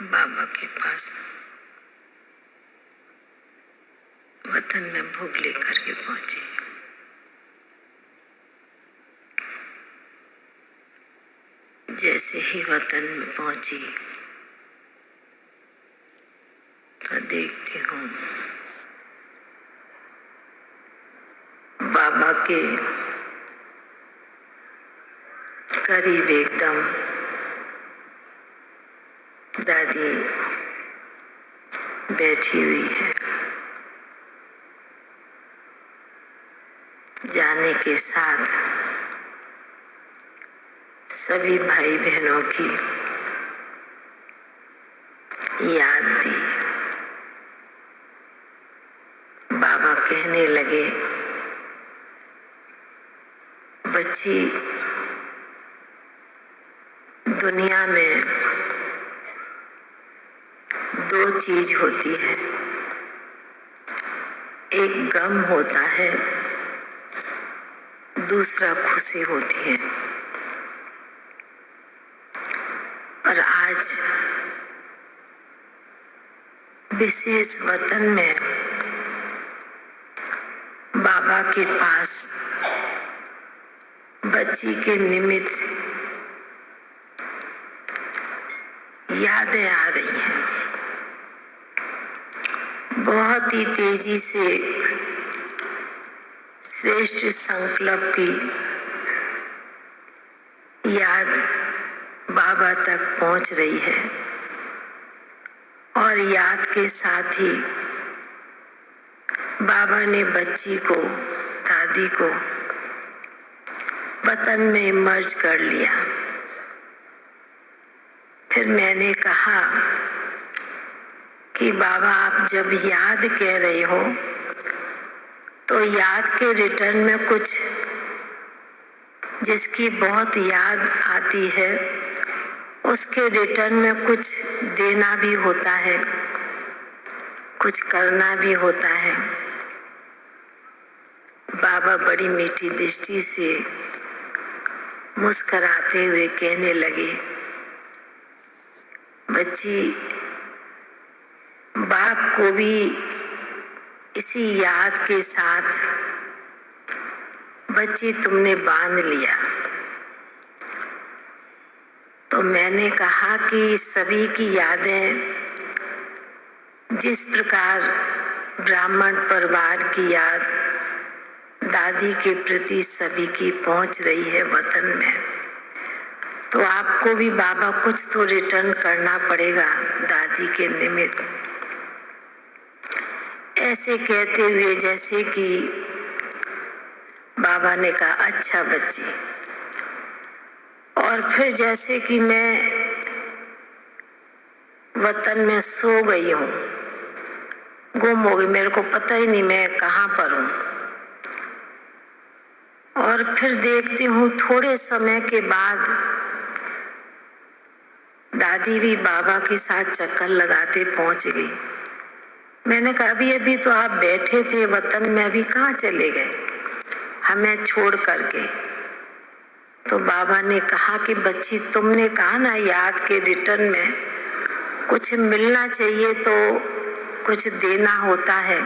बाबा के पास वतन में भोग लेकर के पहुंची। जैसे ही वतन में पहुंची तो देखती हूँ बाबा के करीब एकदम दादी बैठी हुई है। जाने के साथ सभी भाई बहनों की याद दी। बाबा कहने लगे, बच्ची, दुनिया में दो चीज होती है, एक गम होता है, दूसरा खुशी होती है। और आज विशेष वतन में बाबा के पास बच्ची के निमित्त यादें आ रही हैं। बहुत ही तेजी से श्रेष्ठ संकल्प की याद बाबा तक पहुंच रही है और याद के साथ ही बाबा ने बच्ची को, दादी को वतन में मर्ज कर लिया। फिर मैंने कहा कि बाबा, आप जब याद कह रहे हो तो याद के रिटर्न में कुछ जिसकी बहुत याद आती है उसके रिटर्न में कुछ देना भी होता है, कुछ करना भी होता है। बाबा बड़ी मीठी दृष्टि से मुस्कुराते हुए कहने लगे, बच्ची, बाप को भी इसी याद के साथ बच्ची तुमने बांध लिया। तो मैंने कहा कि सभी की यादें जिस प्रकार ब्राह्मण परिवार की याद दादी के प्रति सभी की पहुंच रही है वतन में, तो आपको भी बाबा कुछ तो रिटर्न करना पड़ेगा दादी के निमित्त। ऐसे कहते हुए जैसे कि बाबा ने कहा, अच्छा बच्ची। और फिर जैसे कि मैं वतन में सो गई हूँ, गुम हो गई, मेरे को पता ही नहीं मैं कहाँ पर हूँ। और फिर देखती हूँ थोड़े समय के बाद दादी भी बाबा के साथ चक्कर लगाते पहुंच गई। मैंने कहा, अभी अभी तो आप बैठे थे वतन में, अभी कहाँ चले गए हमें छोड़ करके? तो बाबा ने कहा कि बच्ची, तुमने कहा ना याद के रिटर्न में कुछ मिलना चाहिए तो कुछ देना होता है,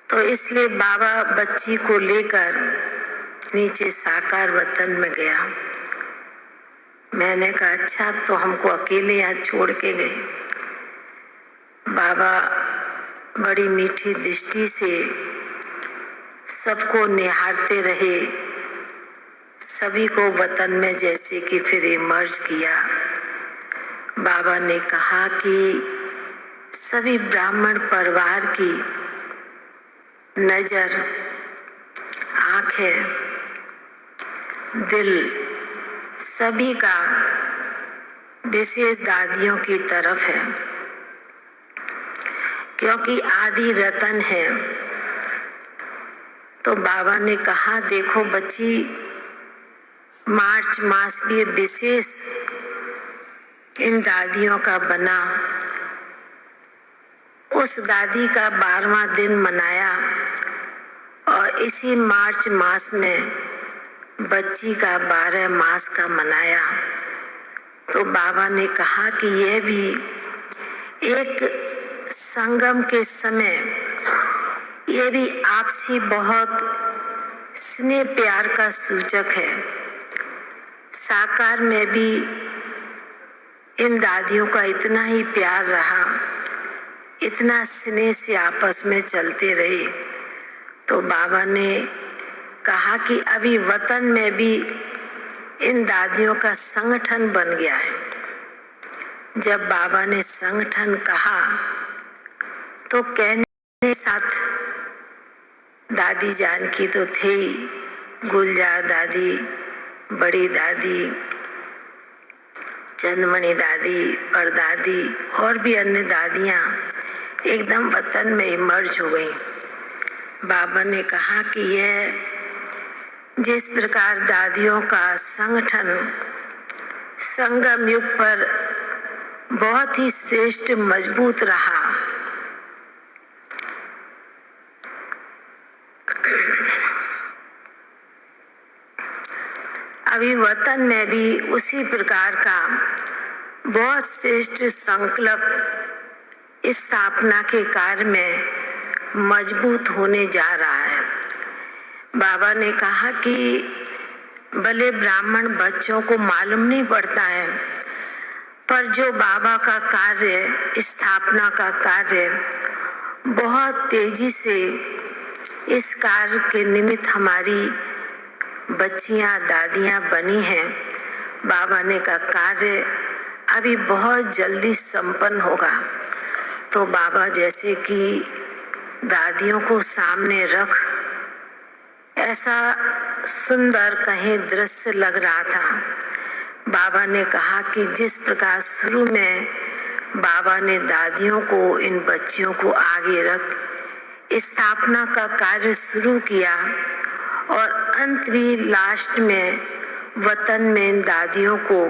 तो इसलिए बाबा बच्ची को लेकर नीचे साकार वतन में गया। मैंने कहा, अच्छा, अब तो हमको अकेले यहाँ छोड़ के गए। बाबा बड़ी मीठी दृष्टि से सबको निहारते रहे, सभी को वतन में जैसे कि फिर इमर्ज किया। बाबा ने कहा कि सभी ब्राह्मण परिवार की नजर, आंखें, दिल सभी का विशेष दादियों की तरफ है, क्योंकि आदि रतन है। तो बाबा ने कहा, देखो बच्ची, मार्च मास भी विशेष इन दादियों का बना। उस दादी का 12वां दिन मनाया और इसी मार्च मास में बच्ची का 12 मास का मनाया। तो बाबा ने कहा कि यह भी एक संगम के समय ये भी आपसी बहुत स्नेह प्यार का सूचक है। साकार में भी इन दादियों का इतना ही प्यार रहा, इतना स्नेह से आपस में चलते रहे। तो बाबा ने कहा कि अभी वतन में भी इन दादियों का संगठन बन गया है। जब बाबा ने संगठन कहा तो कहने साथ दादी जान की तो थे ही, गुलजार दादी, बड़ी दादी, चंदमणि दादी, परदादी और भी अन्य दादियाँ एकदम वतन में इमर्ज हो गई। बाबा ने कहा कि यह जिस प्रकार दादियों का संगठन संगम युग पर बहुत ही श्रेष्ठ मजबूत रहा, अभी वतन में भी उसी प्रकार का बहुत श्रेष्ठ संकल्प स्थापना के कार्य में मजबूत होने जा रहा है। बाबा ने कहा कि भले ब्राह्मण बच्चों को मालूम नहीं पड़ता है, पर जो बाबा का कार्य, स्थापना का कार्य बहुत तेजी से इस कार्य के निमित्त हमारी बच्चियां, दादियां बनी हैं। बाबा ने का कार्य अभी बहुत जल्दी संपन्न होगा। तो बाबा जैसे कि दादियों को सामने रख ऐसा सुंदर कहीं दृश्य लग रहा था। बाबा ने कहा कि जिस प्रकार शुरू में बाबा ने दादियों को, इन बच्चियों को आगे रख स्थापना का कार्य शुरू किया और अंत भी लास्ट में वतन में इन दादियों को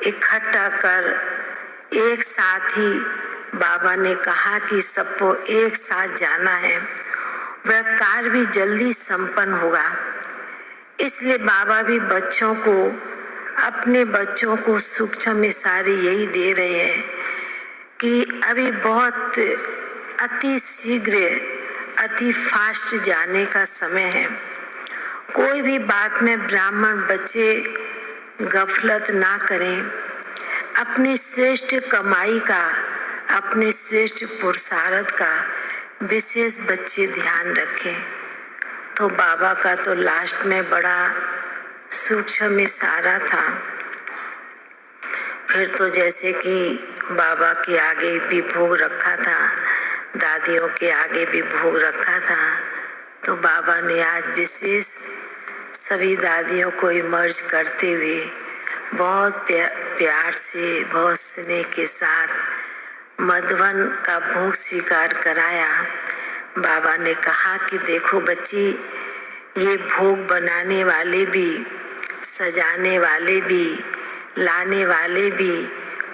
इकट्ठा कर एक साथ ही बाबा ने कहा कि सबको एक साथ जाना है, वह कार्य भी जल्दी संपन्न होगा। इसलिए बाबा भी बच्चों को, अपने बच्चों को सूक्ष्म इशारे यही दे रहे हैं कि अभी बहुत अति शीघ्र, अति फास्ट जाने का समय है। कोई भी बात में ब्राह्मण बच्चे गफलत ना करें, अपनी श्रेष्ठ कमाई का, अपने श्रेष्ठ पुरुषार्थ का विशेष बच्चे ध्यान रखें। तो बाबा का तो लास्ट में बड़ा सूक्ष्म इशारा था। फिर तो जैसे कि बाबा के आगे भी भोग रखा था, दादियों के आगे भी भोग रखा था, तो बाबा ने आज विशेष सभी दादियों को इमर्ज करते हुए बहुत प्यार से, बहुत स्नेह के साथ मधुवन का भोग स्वीकार कराया। बाबा ने कहा कि देखो बच्ची, ये भोग बनाने वाले भी, सजाने वाले भी, लाने वाले भी,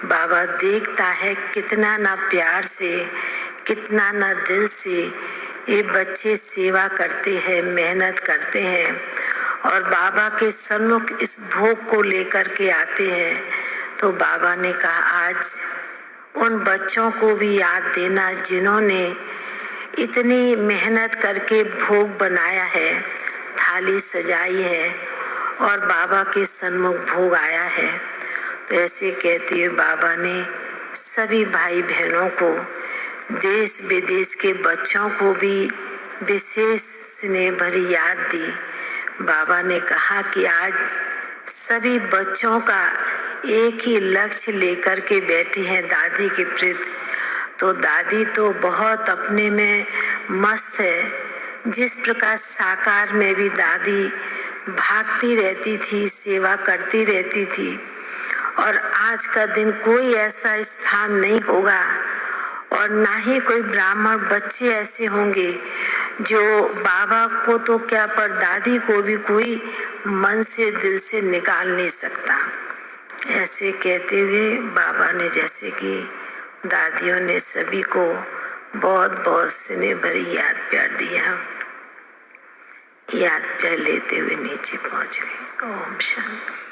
बाबा देखता है कितना ना प्यार से, कितना ना दिल से ये बच्चे सेवा करते हैं, मेहनत करते हैं और बाबा के सन्मुख इस भोग को लेकर के आते हैं। तो बाबा ने कहा आज उन बच्चों को भी याद देना जिन्होंने इतनी मेहनत करके भोग बनाया है, थाली सजाई है और बाबा के सन्मुख भोग आया है। तो ऐसे कहते हुए बाबा ने सभी भाई बहनों को, देश विदेश के बच्चों को भी विशेष स्नेह भरी याद दी। बाबा ने कहा कि आज सभी बच्चों का एक ही लक्ष्य लेकर के बैठे हैं दादी के प्रति। तो दादी तो बहुत अपने में मस्त है। जिस प्रकार साकार में भी दादी भागती रहती थी, सेवा करती रहती थी और आज का दिन कोई ऐसा स्थान नहीं होगा और ना ही कोई ब्राह्मण बच्चे ऐसे होंगे जो बाबा को तो क्या, पर दादी को भी कोई मन से, दिल से निकाल नहीं सकता। ऐसे कहते हुए बाबा ने जैसे कि दादियों ने सभी को बहुत बहुत स्नेह भरी याद प्यार दिया। याद प्यार लेते हुए नीचे पहुंच गए। ओम शांति।